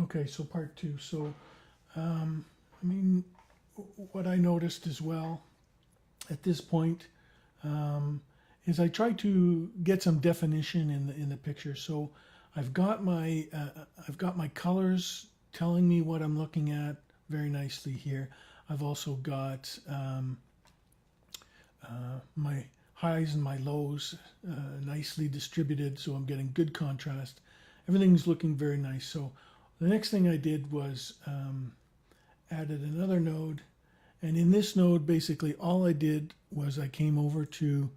Okay, so part two. So, I mean, what I noticed as well at this point is I try to get some definition in the picture. So, I've got my colors telling me what I'm looking at very nicely here. I've also got my highs and my lows nicely distributed, so I'm getting good contrast. Everything's looking very nice. So the next thing I did was added another node, and in this node basically all I did was I came over to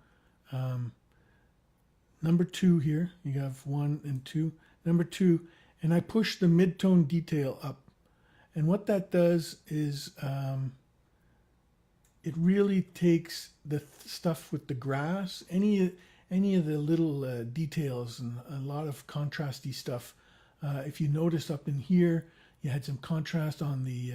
number 2 here. You have 1 and 2. Number 2, and I pushed the mid-tone detail up, and what that does is it really takes the stuff with the grass, any of the little details and a lot of contrasty stuff. If you notice up in here, you had some contrast on the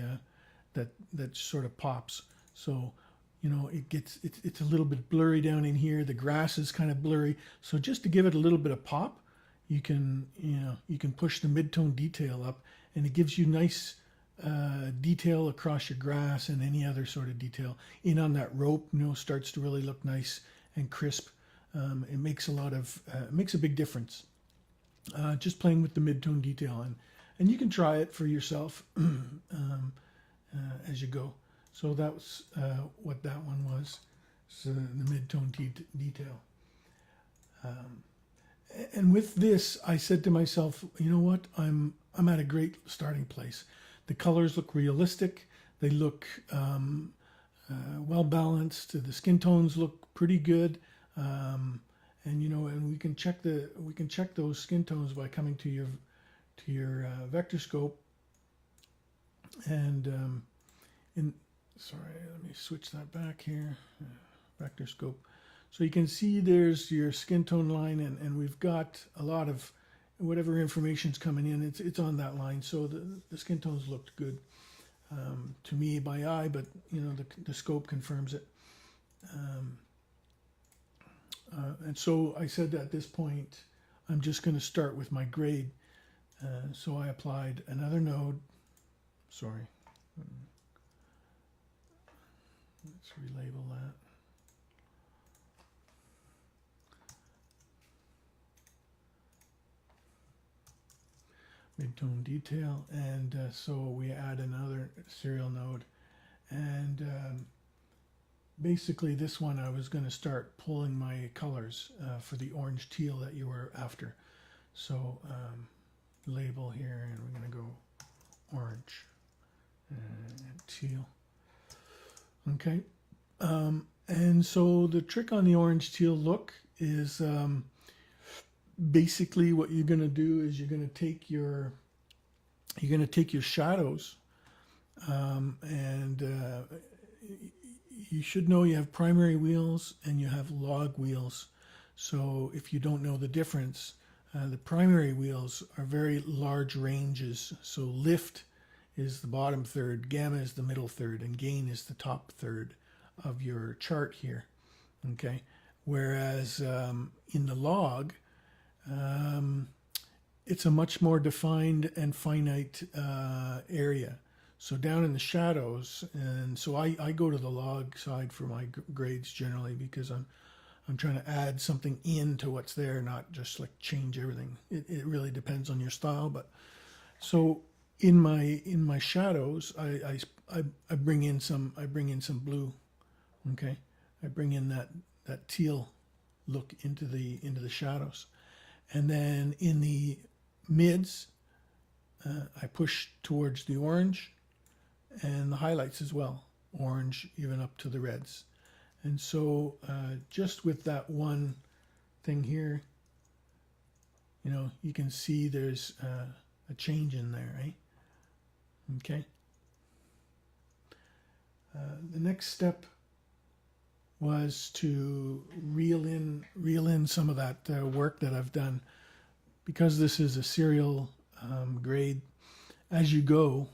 that sort of pops. So you know it's a little bit blurry down in here. The grass is kind of blurry. So just to give it a little bit of pop, you can push the mid-tone detail up, and it gives you nice detail across your grass and any other sort of detail. In on that rope, starts to really look nice and crisp. It makes it makes a big difference. Just playing with the mid-tone detail, and you can try it for yourself as you go. So that was what that one was. So the mid-tone detail. And with this, I said to myself, you know what? I'm at a great starting place. The colors look realistic. They look well balanced. The skin tones look pretty good, and and we can check those skin tones by coming to your vector scope. And sorry, let me switch that back here. Vector scope. So you can see there's your skin tone line, and we've got a lot of whatever information's coming in, it's on that line. So the skin tones looked good to me by eye, but the scope confirms it. And so I said at this point, I'm just going to start with my grade. So I applied another node. Sorry. Let's relabel that. Mid-tone detail, and so we add another serial node, and basically this one I was going to start pulling my colors for the orange teal that you were after. So label here, and we're going to go orange and teal. Okay, and so the trick on the orange teal look is basically what you're going to do is you're going to take your shadows, and you should know you have primary wheels and you have log wheels. So if you don't know the difference, the primary wheels are very large ranges. So lift is the bottom third, gamma is the middle third, and gain is the top third of your chart here. Okay, whereas in the log, it's a much more defined and finite area. So down in the shadows, and so I go to the log side for my grades generally, because I'm trying to add something into what's there, not just like change everything. It really depends on your style. But so in my shadows, I bring in some blue. Okay, I bring in that teal look into the shadows. And then in the mids, I push towards the orange and the highlights as well, orange even up to the reds. And so just with that one thing here, you can see there's a change in there, right? Okay. The next step was to reel in some of that work that I've done. Because this is a serial grade, as you go,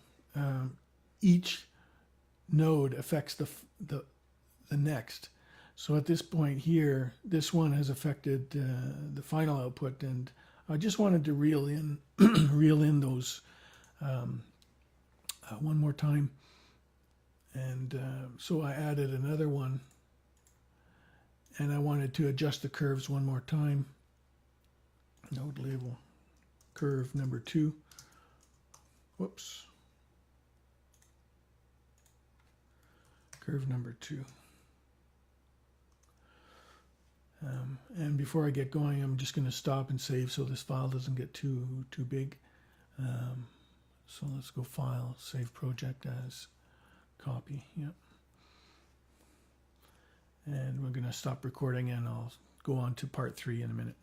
each node affects the next. So at this point here, this one has affected the final output, and I just wanted to reel in those one more time. And so I added another one, and I wanted to adjust the curves one more time. Node label curve number 2. Whoops. Curve number 2. And before I get going, I'm just going to stop and save so this file doesn't get too big. So let's go File, Save Project As, Copy. Yep. And we're going to stop recording, and I'll go on to part 3 in a minute.